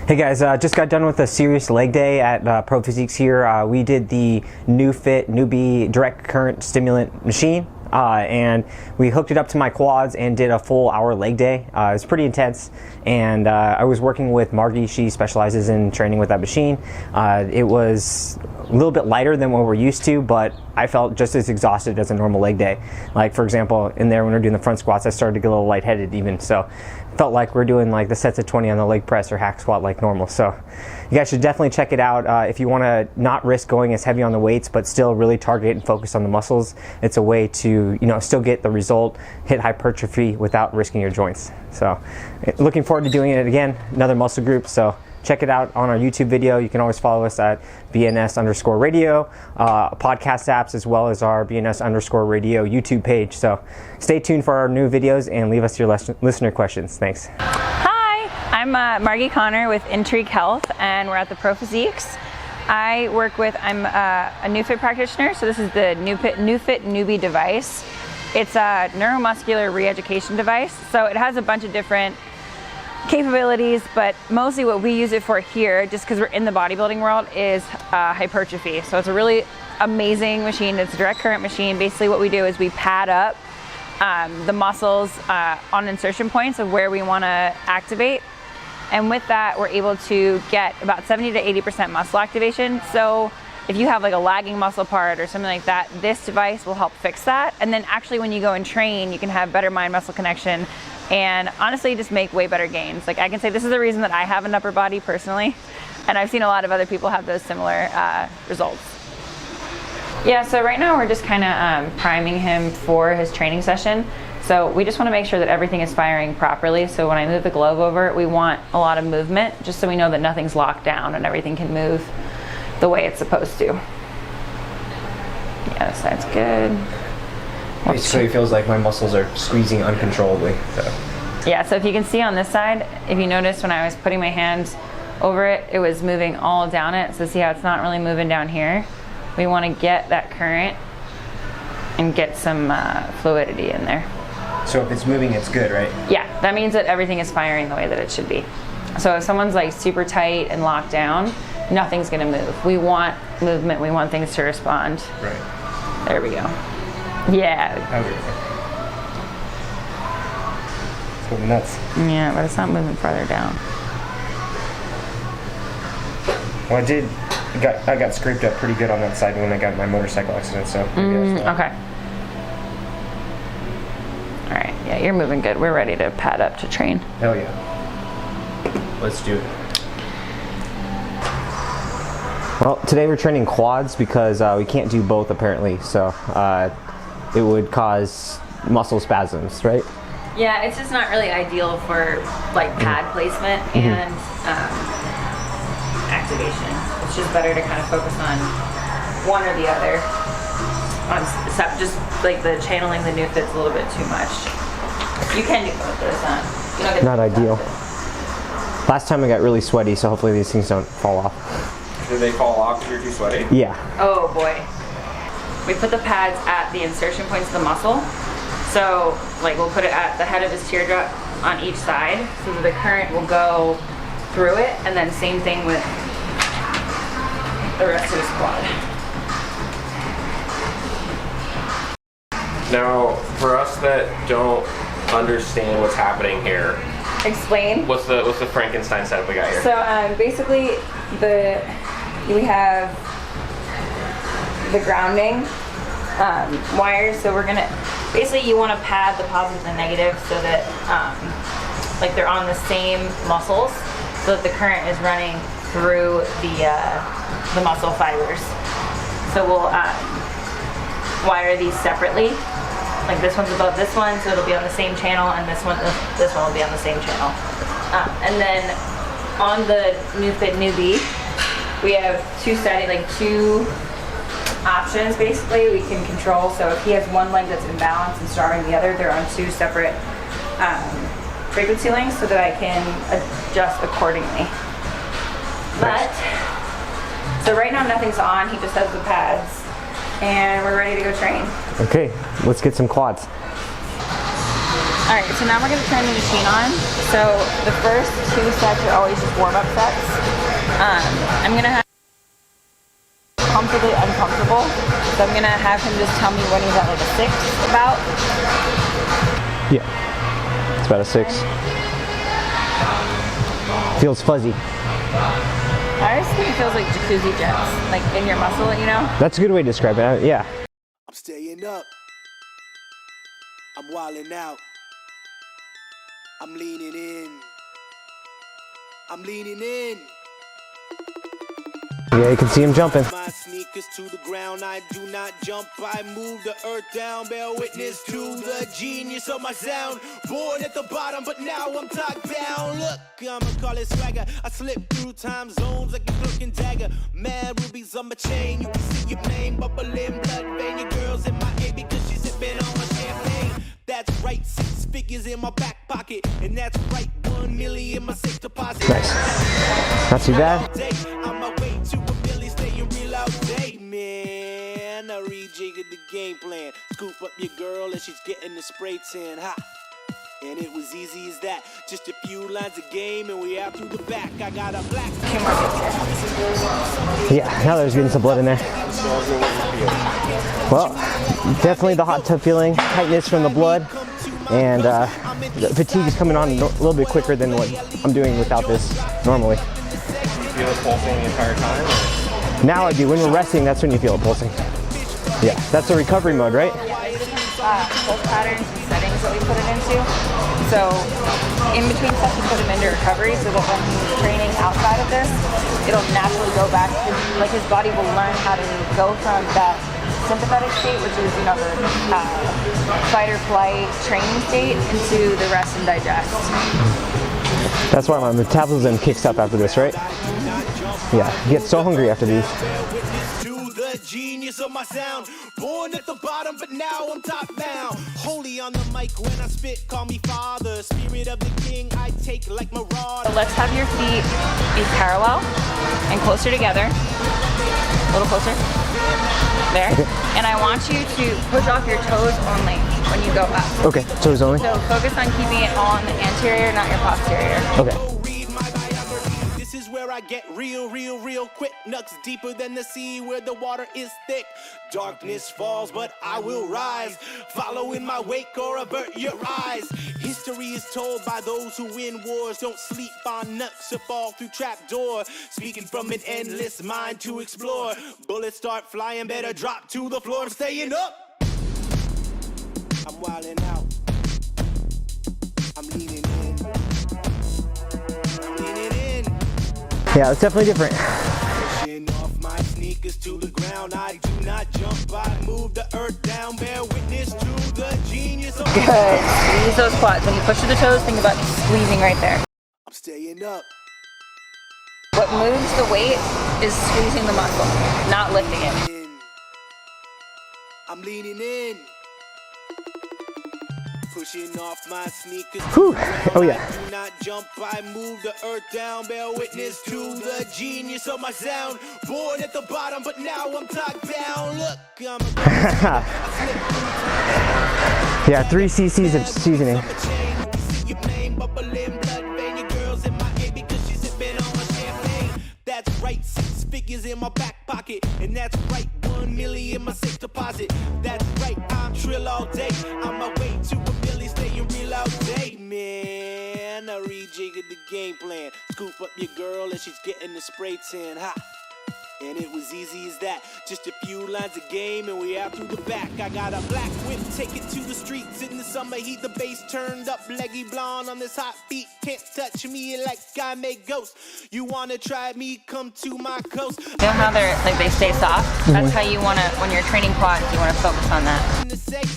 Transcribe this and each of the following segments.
Hey guys, just got done with a serious leg day at Pro Physiques here. We did the new Fit Newbie direct current stimulant machine, and we hooked it up to my quads and did a full hour leg day. It was pretty intense, and I was working with Margie. She specializes in training with that machine. It was a little bit lighter than what we're used to, but I felt just as exhausted as a normal leg day. Like, for example, in there when we're doing the front squats, I started to get a little lightheaded even, so felt like we're doing like the sets of 20 on the leg press or hack squat like normal. So you guys should definitely check it out if you want to not risk going as heavy on the weights but still really target and focus on the muscles. It's a way to, still get the result, hit hypertrophy without risking your joints. So looking forward to doing it again, another muscle group. So check it out on our YouTube video. You can always follow us at BNS_radio, podcast apps, as well as our BNS_radio YouTube page. So stay tuned for our new videos and leave us your listener questions. Thanks. Hi, I'm Margie Connor with Intrigue Health, and we're at the Pro Physiques. I'm a new fit practitioner, so this is the new Fit Newbie device. It's a neuromuscular re-education device, so it has a bunch of different capabilities, but mostly what we use it for here, just because we're in the bodybuilding world, is hypertrophy. So it's a really amazing machine. It's a direct current machine. Basically what we do is we pad up the muscles on insertion points of where we want to activate, and with that we're able to get about 70 to 80% muscle activation. So if you have like a lagging muscle part or something like that, this device will help fix that. And then actually when you go and train, you can have better mind-muscle connection and honestly just make way better gains. Like, I can say this is the reason that I have an upper body personally, and I've seen a lot of other people have those similar results. Yeah, so right now we're just kind of priming him for his training session. So we just want to make sure that everything is firing properly. So when I move the glove over, we want a lot of movement, just so we know that nothing's locked down and everything can move the way it's supposed to. Yeah, this side's good. Basically it feels like my muscles are squeezing uncontrollably. So. Yeah, so if you can see on this side, if you notice when I was putting my hands over it, it was moving all down it. So see how it's not really moving down here? We want to get that current and get some fluidity in there. So if it's moving, it's good, right? Yeah, that means that everything is firing the way that it should be. So if someone's like super tight and locked down, nothing's gonna move. We want movement, we want things to respond. Right. There we go. Yeah. It's moving nuts. Yeah, but it's not moving farther down. Well, I got scraped up pretty good on that side when I got in my motorcycle accident, so maybe that's why. Okay. All right, yeah, you're moving good. We're ready to pad up to train. Hell yeah. Let's do it. Well, today we're training quads because we can't do both apparently, so it would cause muscle spasms, right? Yeah, it's just not really ideal for like pad placement and activation. It's just better to kind of focus on one or the other. Just like the channeling the new fit's a little bit too much. You can do both, but it's not ideal. Last time I got really sweaty, so hopefully these things don't fall off. Did they fall off because you're too sweaty? Yeah. Oh boy. We put the pads at the insertion points of the muscle. So like we'll put it at the head of his teardrop on each side so that the current will go through it, and then same thing with the rest of his quad. Now, for us that don't understand what's happening here, Explain. what's the Frankenstein setup we got here? So basically we have the grounding wires. So we're gonna, basically you want to pad the positive and negative so that like they're on the same muscles, so that the current is running through the muscle fibers. So we'll wire these separately. Like this one's above this one, so it'll be on the same channel, and this one will be on the same channel. And then on the new Fit Newbie, we have two options basically we can control. So if he has one leg that's imbalanced and starving the other, they're on two separate frequency links so that I can adjust accordingly. But, so right now nothing's on, he just has the pads, and we're ready to go train. Okay, let's get some quads. All right, so now we're gonna turn the machine on. So the first 2 sets are always just warm-up sets. I'm gonna have comfortably uncomfortable. So I'm gonna have him just tell me when he's at like a 6 about. Yeah, it's about a 6. Feels fuzzy. I just think it feels like jacuzzi jets, like in your muscle, you know? That's a good way to describe it. Yeah. I'm staying up. I'm wilding out. I'm leaning in. I'm leaning in. Yeah, you can see him jumping. My sneakers to the ground, I do not jump, I move the earth down. Bear witness to the genius of my sound. Born at the bottom, but now I'm top down. Look, I'ma call it swagger. I slip through time zones like a cloak and dagger. Mad rubies on my chain, you can see your name bubbling, blood vein. Your girl's in my ear because she's sipping on my champagne. That's right, 6 figures in my back pocket, and that's right, 1 million in my safe deposit. Nice. Not too bad. On my way to a Billy, staying real out day, man. I rejiggered the game plan. Scoop up your girl and she's getting the spray tan. Ha! And it was easy as that. Just a few lines of game and we out through the back. I got a black. Yeah, now there's getting some blood in there. Well, definitely the hot tub feeling, tightness from the blood, and the fatigue is coming on a little bit quicker than what I'm doing without this normally. You feel it pulsing the entire time? Or? Now I do. When we're resting, that's when you feel it pulsing. Yeah, that's the recovery mode, right? Pulse patterns and settings that we put it into. So in between sets we put him into recovery so that when he's training outside of this, it'll naturally go back to, like his body will learn how to go from that sympathetic state, which is, you know, the fight or flight training state, into the rest and digest. That's why my metabolism kicks up after this, right? Yeah, you get so hungry after these. Genius of my sound, born at the bottom, but now I'm top bound. Holy on the mic when I spit, call me father. Spirit of the king, I take like marauder. So let's have your feet be parallel and closer together. A little closer. There. Okay. And I want you to push off your toes only when you go up. Okay, toes only. So focus on keeping it on the anterior, not your posterior. Okay. This is where I get real quick. Nuts deeper than the sea where the water is thick. Darkness falls, but I will rise. Follow in my wake or avert your eyes. History is told by those who win wars. Don't sleep on nuts or fall through trapdoor. Speaking from an endless mind to explore. Bullets start flying, better drop to the floor. I'm staying up. I'm wilding out. I'm leaning in. I'm leaning in. Yeah, it's definitely different. Pushing off my sneakers to the ground. I do not jump, I move the earth down. Bear witness to the genius of Good. Squeeze those quads. When you push through the toes, think about squeezing right there. I'm staying up. What moves the weight is squeezing the muscle, not lifting it. I'm leaning in. Pushing off my sneakers. Whew. Oh yeah. I do not jump, I move the earth down. Bear witness to the genius of my sound. Born at the bottom, but now I'm top down. Look, I'm Yeah, 3 cc's of seasoning. That's right, 6 figures in my back pocket, and that's right, 1 million in my safe deposit. That's right, I'm trill all day. On my way to a Billy, staying real all day, man. I rejiggered the game plan. Scoop up your girl and she's getting the spray tan. Ha! And it was easy as that. Just a few lines of game and we out through the back. I got a black whip, take it to the streets. In the summer heat, the bass turned up. Leggy blonde on this hot beat. Can't touch me like I make ghosts. You wanna try me, come to my coast. You know how they're like they stay soft? That's how you wanna, when you're training quads, you wanna focus on that.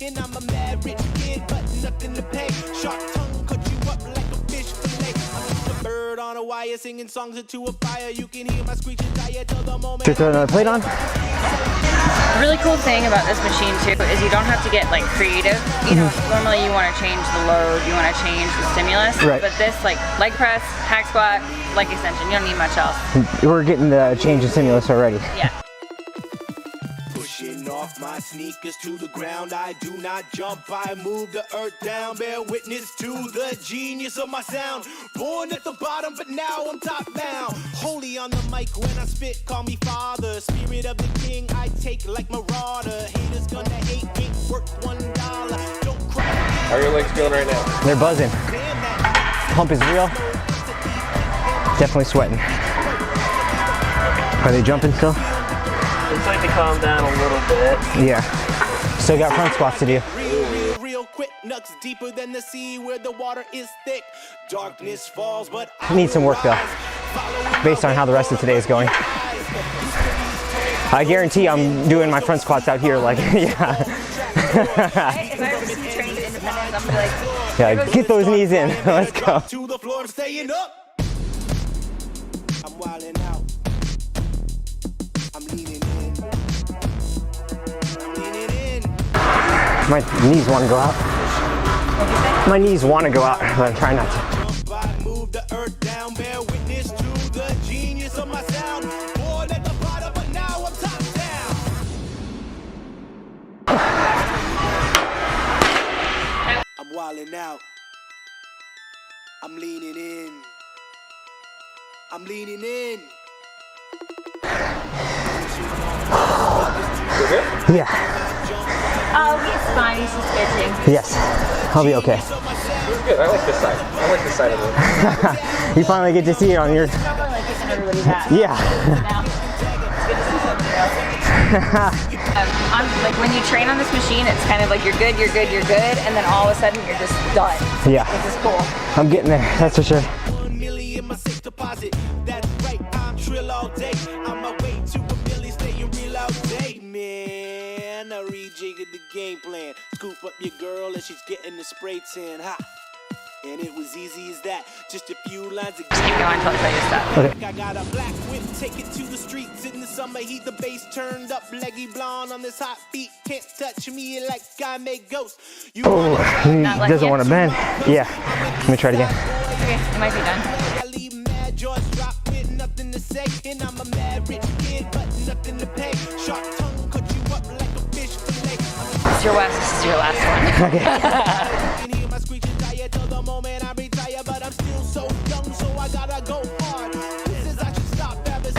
And I'm a mad rich kid, but nothing to pay. Sharp tongue cut you up like a fish fillet. I'm just a bird on a wire singing songs into a fire. You can hear my screeching tire till the moment. Should we throw another plate on? The really cool thing about this machine too is you don't have to get like creative. You know, normally you want to change the load, you want to change the stimulus, right. But this like leg press, hack squat, leg extension, you don't need much else. We're getting the change in stimulus already. Yeah. Pushing off My sneakers to the ground, I do not jump, I move the earth down. Bear witness to the genius of my sound. Born at the bottom, but now I'm top bound. Holy on the mic when I spit, call me father. Spirit of the king, I take like marauder. Haters gonna hate, ain't worth $1. Don't cry. How are your legs feeling right now? They're buzzing. Pump is real. Definitely sweating. Are they jumping still? It's like to calm down a little bit. Yeah. Still got front squats to do. Real quick, nuts deeper than the sea where the water is thick. Darkness falls, but I Need some work though, based on how the rest of today is going. I guarantee I'm doing my front squats out here like, yeah. If I ever see you training independence, I'm gonna be like, Yeah, get those knees in. Let's go. to the floor, I'm staying up. I'm wilding out. I'm leaning in. I'm leaning in. My knees want to go out. My knees want to go out, but I'm trying not to. I move the earth down, bear witness to the genius of my sound. Born at the bottom, but now I'm top down. I'm wilding out. I'm leaning in. I'm leaning in. Yeah. oh, he's fine, he's just bitching. Yes. I'll be okay. It was good. I like this side. I like this side of it. You finally get to see it on your. Probably like kicking everybody's ass. Yeah. Now, it's good to see somebody else. Like when you train on this machine, it's kind of like you're good, and then all of a sudden you're just done. Yeah. This is cool. I'm getting there. That's for sure. 1 million in my safe deposit. That's right, I'm trill all day. On my way to a million, staying real all day, man. I rejiggered the game plan. Scoop up your girl and she's getting the spray tan. Ha! And it was easy as that. Just a few lines of Keep going until I tell you to stop. Okay. I got a black whip, take it to the streets in the summer heat. The bass turned up, leggy blonde on this hot beat. Can't touch me like I make ghosts. You Oh, he Not like doesn't you? want to bend. Yeah. Let me try it again. Okay, it might be done. I leave mad jaws drop with nothing to say. And I'm a mad rich kid, but nothing to pay. Sharp tongue cut you up like a fish fillet. This is your last one. Okay. You can hear my screeching tire till the moment I retire, but I'm still so young, so I gotta go hard. This is I should stop having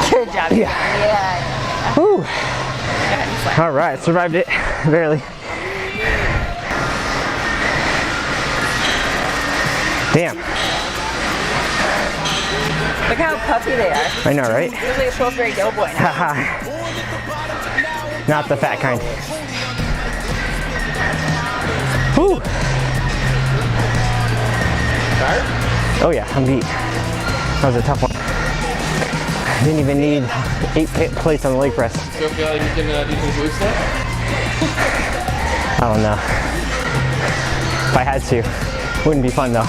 Good job. Yeah. Yeah. Whew. Yeah. All right, survived it. Barely. Damn. Look how puffy they are. I know, right? Looks like a 12th grade doughboy now. Haha. Not the fat kind. Whew. Tired? Oh yeah, I'm beat. That was a tough one. Didn't even need 8 plates on the leg press. Still feel like you can do some glute stuff? I don't know. If I had to, wouldn't be fun though.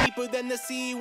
deeper than the sea.